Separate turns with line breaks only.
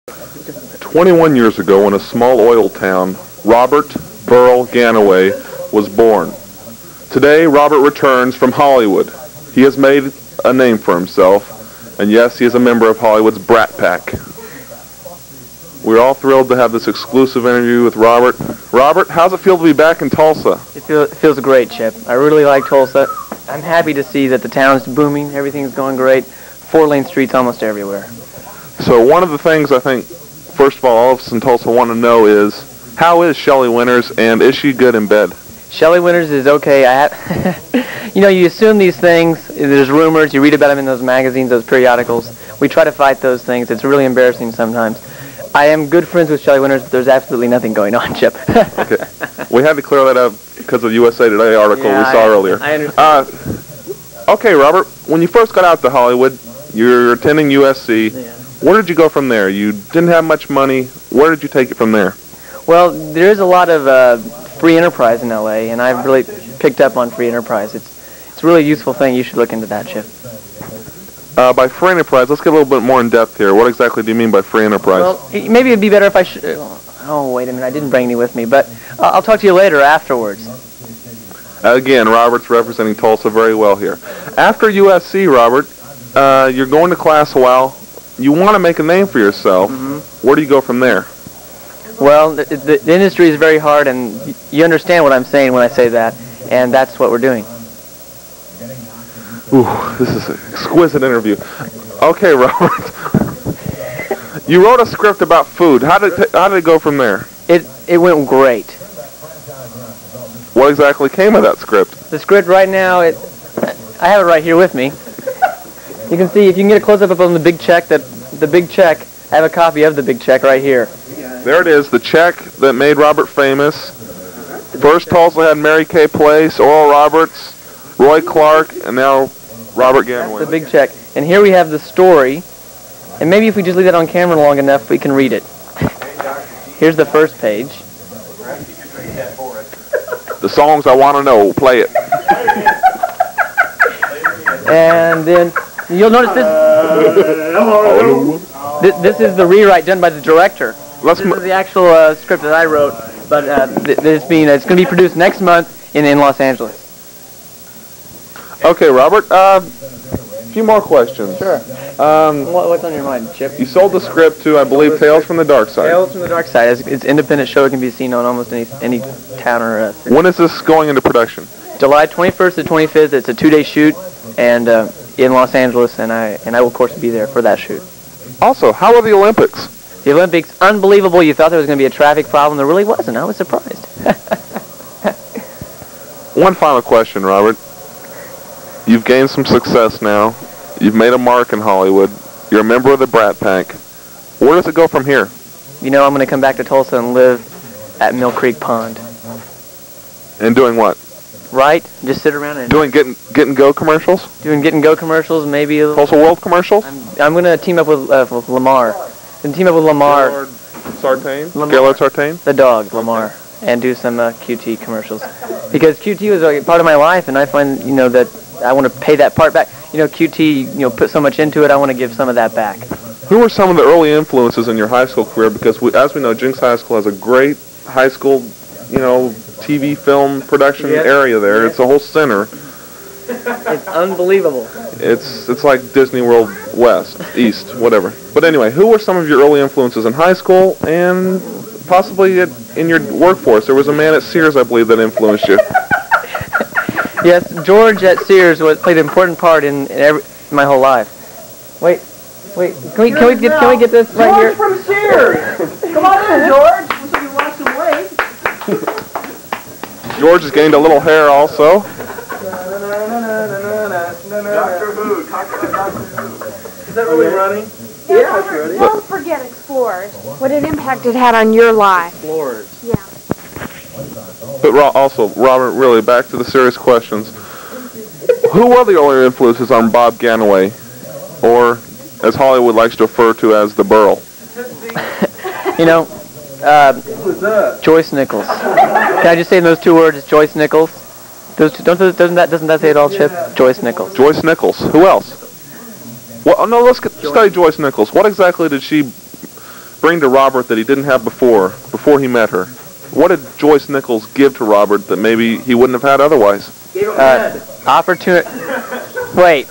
21 years ago in a small oil town, Robert Burl Gannaway was born. Today, Robert returns from Hollywood. He has made a name for himself, and yes, he is a member of Hollywood's Brat Pack. We're all thrilled to have this exclusive interview with Robert. Robert, how's it feel to be back in Tulsa?
It feels great, Chip. I really like Tulsa. I'm happy to see that the town's booming. Everything's going great. 4-lane streets almost everywhere.
So one of the things I think, first of all of us in Tulsa want to know is, how is Shelley Winters, and is she good in bed?
Shelley Winters is okay. You assume these things. There's rumors. You read about them in those magazines, those periodicals. We try to fight those things. It's really embarrassing sometimes. I am good friends with Shelley Winters, but there's absolutely nothing going on, Chip.
Okay. We had to clear that up because of the USA Today article we saw earlier.
I understand.
Okay, Robert, when you first got out to Hollywood, you're attending USC.
Yeah.
Where did you go from there? You didn't have much money. Where did you take it from there?
Well, there is a lot of free enterprise in LA, and I've really picked up on free enterprise. It's a really useful thing. You should look into that, Chip.
By free enterprise, let's get a little bit more in depth here. What exactly do you mean by free enterprise?
Well, maybe it'd be better if I should... Oh, wait a minute. I didn't bring any with me, but I'll talk to you later afterwards.
Again, Robert's representing Tulsa very well here. After USC, Robert, you're going to class a while. You want to make a name for yourself. Mm-hmm. Where do you go from there?
Well, the industry is very hard, and you understand what I'm saying when I say that, and that's what we're doing.
Ooh, this is an exquisite interview. Okay, Robert. You wrote a script about food. How did it go from there?
It went great.
What exactly came of that script?
The script right now, I have it right here with me. You can see, if you can get a close-up on the big check, I have a copy of the big check right here.
There it is, the check that made Robert famous. First Tulsa had Mary Kay Place, Oral Roberts, Roy Clark, and now Robert Gannaway.
That's the big check. And here we have the story. And maybe if we just leave that on camera long enough, we can read it. Here's the first page.
The songs I want to know, play it.
And then you'll notice this is the rewrite done by the director. This is the actual script that I wrote, but it's going to be produced next month in Los Angeles.
Okay, Robert. A few more questions.
Sure. What's on your mind, Chip?
You sold the script to, I believe, Tales from the Dark Side.
Tales from the Dark Side. It's an independent show. It can be seen on almost any town or city.
When is this going into production?
July 21st to 25th. It's a 2-day shoot, and in Los Angeles, and I will of course be there for that shoot.
Also, how are the Olympics?
The Olympics, unbelievable. You thought there was going to be a traffic problem. There really wasn't. I was surprised.
One final question, Robert. You've gained some success now. You've made a mark in Hollywood. You're a member of the Brat Pack. Where does it go from here?
You know, I'm going to come back to Tulsa and live at Mill Creek Pond.
And doing what?
Right? Just sit around and...
Doing Get and Go commercials?
Doing Get and Go commercials, maybe a little...
Tulsa World commercials?
I'm going to team up with Lamar. I'm team up with Lamar.
Gaylord Sartain? Gaylord Sartain?
The dog, Lamar. And do some QT commercials. Because QT was a part of my life, and I find, that I want to pay that part back. QT, put so much into it, I want to give some of that back.
Who were some of the early influences in your high school career? Because as we know, Jinx High School has a great high school, TV film production area there. Yes. It's a whole center.
It's unbelievable.
It's like Disney World West, East, whatever. But anyway, who were some of your early influences in high school and possibly in your workforce? There was a man at Sears, I believe, that influenced you.
Yes, George at Sears played an important part in my whole life. Wait, can we get this right here?
George from Sears. Come on in, George. Looks like you lost some weight.
George has gained a little hair also.
Doctor Who. Is that really running?
Yeah, don't forget Explorers. What an impact it had on your life.
Explorers.
Yeah.
But also, Robert, really, back to the serious questions. Who were the earlier influences on Bob Gannaway, or as Hollywood likes to refer to as the Burl?
Joyce Nichols. Can I just say in those two words, Joyce Nichols? Doesn't that say it all, Chip? Joyce Nichols.
Joyce Nichols. Who else? Well, no, let's study Joyce Nichols. What exactly did she bring to Robert that he didn't have before he met her? What did Joyce Nichols give to Robert that maybe he wouldn't have had otherwise?
Opportunity. Wait.